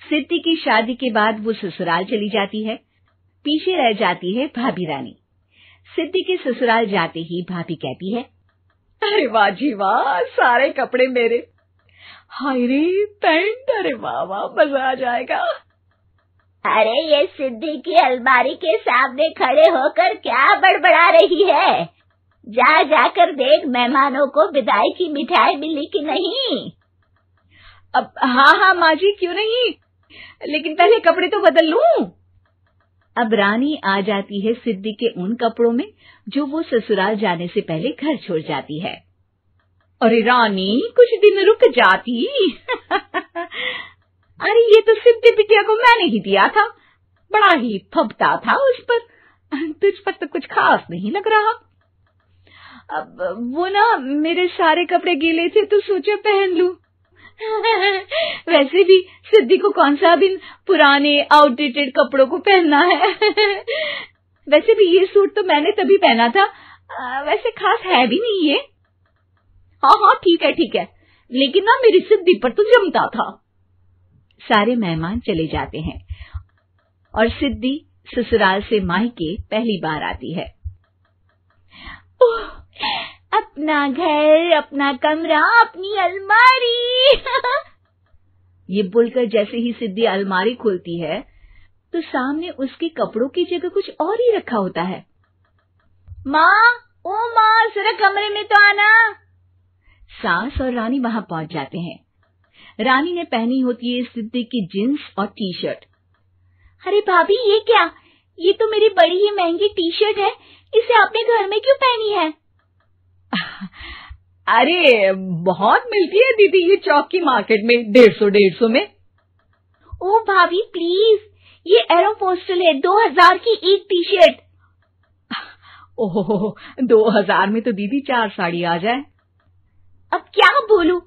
सिद्धि की शादी के बाद वो ससुराल चली जाती है। पीछे रह जाती है भाभी रानी। सिद्धि के ससुराल जाते ही भाभी कहती है, अरे वाह जी वाह, सारे कपड़े मेरे। हाय रे पैंट, अरे वाह वाह, मजा आ जाएगा। अरे ये सिद्धि की अलमारी के सामने खड़े होकर क्या बड़बड़ा रही है? जाकर देख मेहमानों को विदाई की मिठाई मिली कि नहीं। अब हाँ माँ जी, क्यों नहीं, लेकिन पहले कपड़े तो बदल लूं। अब रानी आ जाती है सिद्धि के उन कपड़ों में जो वो ससुराल जाने से पहले घर छोड़ जाती है। अरे रानी, कुछ दिन रुक जाती। अरे ये तो सिद्धि बिटिया को मैंने ही दिया था, बड़ा ही फबता था उस पर, तुझ पर तो कुछ खास नहीं लग रहा। अब वो ना मेरे सारे कपड़े गीले थे तो सोचा पहन लूं। वैसे भी सिद्धि को कौन सा दिन पुराने आउटडेटेड कपड़ों को पहनना है। वैसे भी ये सूट तो मैंने तभी पहना था, वैसे खास है भी नहीं ये। हाँ ठीक है, लेकिन ना मेरी सिद्धि पर तो जमता था। सारे मेहमान चले जाते हैं और सिद्धि ससुराल से मायके पहली बार आती है। अपना घर, अपना कमरा, अपनी अलमारी। ये बोलकर जैसे ही सिद्धि अलमारी खोलती है तो सामने उसके कपड़ों की जगह कुछ और ही रखा होता है। माँ, जरा कमरे में तो आना। सास और रानी वहां पहुंच जाते हैं। रानी ने पहनी होती है सिद्धि की जींस और टी शर्ट। अरे भाभी, ये क्या? ये तो मेरी बड़ी ही महंगी टी शर्ट है, इसे आपने घर में क्यों पहनी है? अरे बहुत मिलती है दीदी ये चौक की मार्केट में, 150 में। ओ भाभी प्लीज, ये एरोपोस्टल है, 2000 की एक टी शर्ट। ओहो, 2000 में तो दीदी 4 साड़ी आ जाए। अब क्या बोलूं?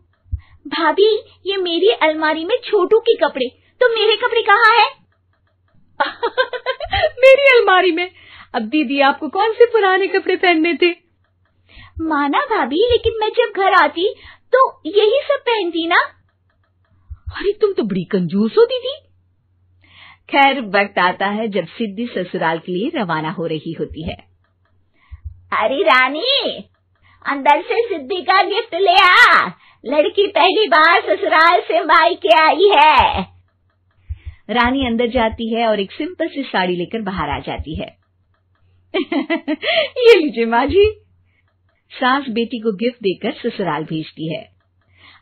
भाभी, ये मेरी अलमारी में छोटू के कपड़े, तो मेरे कपड़े कहाँ हैं? मेरी अलमारी में? अब दीदी आपको कौन से पुराने कपड़े पहनने थे? माना भाभी, लेकिन मैं जब घर आती तो यही सब पहनती ना। अरे तुम तो बड़ी कंजूस हो दीदी। खैर, वक्त आता है जब सिद्धि ससुराल के लिए रवाना हो रही होती है। अरे रानी, अंदर से सिद्धि का गिफ्ट ले आ, लड़की पहली बार ससुराल से मायके आई है। रानी अंदर जाती है और एक सिंपल सी साड़ी लेकर बाहर आ जाती है। ये लीजिए माँ जी। सास बेटी को गिफ्ट देकर ससुराल भेजती है।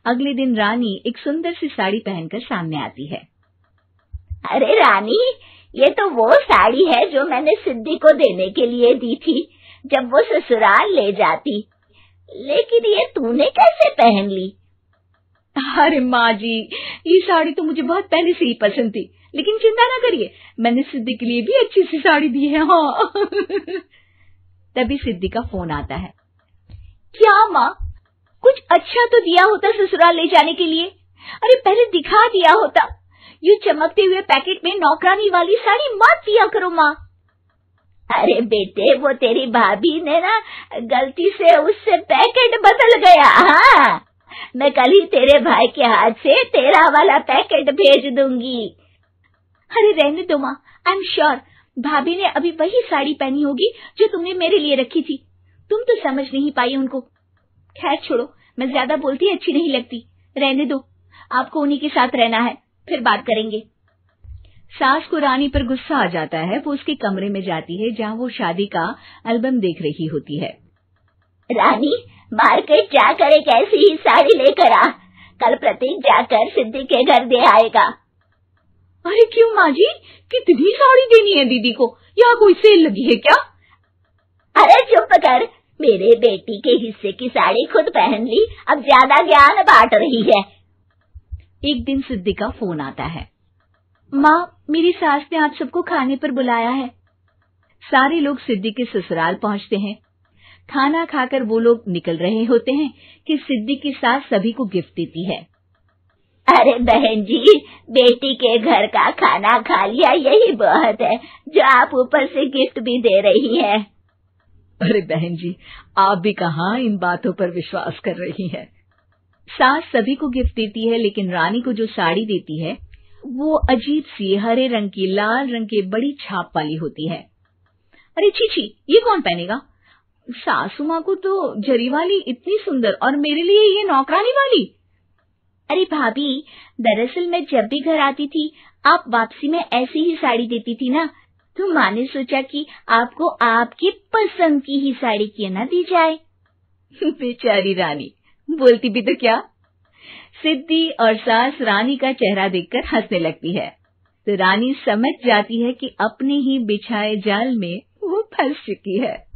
अगले दिन रानी एक सुंदर सी साड़ी पहनकर सामने आती है। अरे रानी, ये तो वो साड़ी है जो मैंने सिद्धि को देने के लिए दी थी जब वो ससुराल ले जाती, लेकिन ये तूने कैसे पहन ली? अरे माँ जी, ये साड़ी तो मुझे बहुत पहले से ही पसंद थी, लेकिन चिंता ना करिए, मैंने सिद्धि के लिए भी अच्छी सी साड़ी दी है। हाँ। तभी सिद्धि का फोन आता है। क्या माँ, कुछ अच्छा तो दिया होता ससुराल ले जाने के लिए। अरे पहले दिखा दिया होता। ये चमकते हुए पैकेट में नौकरानी वाली साड़ी मत दिया करो माँ। अरे बेटे, वो तेरी भाभी ने ना गलती से उससे पैकेट बदल गया। हाँ, मैं कल ही तेरे भाई के हाथ से तेरा वाला पैकेट भेज दूंगी। अरे रहने दो माँ, आई एम श्योर भाभी ने अभी वही साड़ी पहनी होगी जो तुमने मेरे लिए रखी थी। तुम तो समझ नहीं पाई उनको। खैर छोड़ो, मैं ज्यादा बोलती अच्छी नहीं लगती, रहने दो, आपको उन्हीं के साथ रहना है, फिर बात करेंगे। सास को रानी पर गुस्सा आ जाता है। वो उसके कमरे में जाती है जहाँ वो शादी का एल्बम देख रही होती है। रानी, मार्केट जाकर एक ऐसी ही साड़ी लेकर आ, कल प्रतीक जाकर सिद्धि के घर दे आएगा। अरे क्यों माँ जी, कितनी साड़ी देनी है दीदी को? यहाँ कोई सेल लगी है क्या? अरे चुप कर, मेरे बेटी के हिस्से की साड़ी खुद पहन ली, अब ज्यादा ज्ञान बांट रही है। एक दिन सिद्धि का फोन आता है। माँ, मेरी सास ने आप सबको खाने पर बुलाया है। सारे लोग सिद्धि के ससुराल पहुँचते हैं। खाना खाकर वो लोग निकल रहे होते हैं कि सिद्धि की सास सभी को गिफ्ट देती है। अरे बहन जी, बेटी के घर का खाना खा लिया, यही बहुत है जो आप ऊपर से गिफ्ट भी दे रही है। अरे बहन जी, आप भी कहाँ इन बातों पर विश्वास कर रही हैं। सास सभी को गिफ्ट देती है, लेकिन रानी को जो साड़ी देती है वो अजीब सी हरे रंग की लाल रंग के बड़ी छाप वाली होती है। अरे छी, ये कौन पहनेगा? सासू माँ को तो जरी वाली इतनी सुंदर, और मेरे लिए ये नौकरानी वाली। अरे भाभी, दरअसल मैं जब भी घर आती थी आप वापसी में ऐसी ही साड़ी देती थी ना, तो माँ ने सोचा कि आपको आपकी पसंद की ही साड़ी क्यों ना दी जाए। बेचारी रानी, बोलती भी तो क्या। सिद्धि और सास रानी का चेहरा देखकर हंसने लगती है, तो रानी समझ जाती है कि अपने ही बिछाए जाल में वो फंस चुकी है।